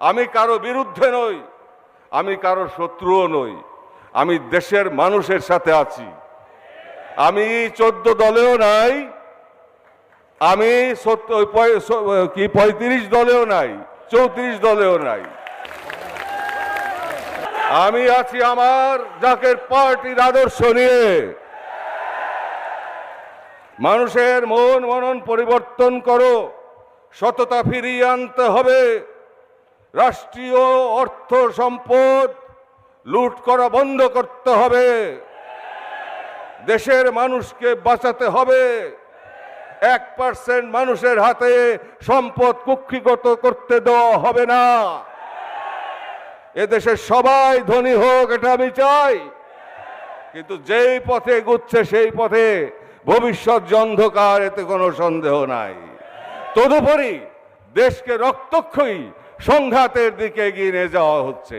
আমি কারো বিরুদ্ধে নই, আমি কারো শত্রুও নই, আমি দেশের মানুষের সাথে আছি। আমি 14 দলেও নাই, আমি 35 দলেও নাই, 34 দলেও নাই। আমি আছি আমার জাকের পার্টির আদর্শ নিয়ে। মানুষের মন মনন পরিবর্তন করো, সততা ফিরিয়ে আনতে হবে। রাষ্ট্রীয় অর্থ সম্পদ লুট করা বন্ধ করতে হবে। দেশের মানুষকে বাঁচাতে হবে। 1% মানুষের হাতে সম্পদ কুক্ষিগত করতে দেওয়া হবে না। এদেশের সবাই ধনী হোক, এটা আমি চাই, কিন্তু যেই পথে এগুচ্ছে সেই পথে ভবিষ্যৎ যে অন্ধকার, এতে কোনো সন্দেহ নাই। তদুপরি দেশকে রক্তক্ষয়ী সংঘাতের দিকে এগিয়ে নিয়ে যাওয়া হচ্ছে।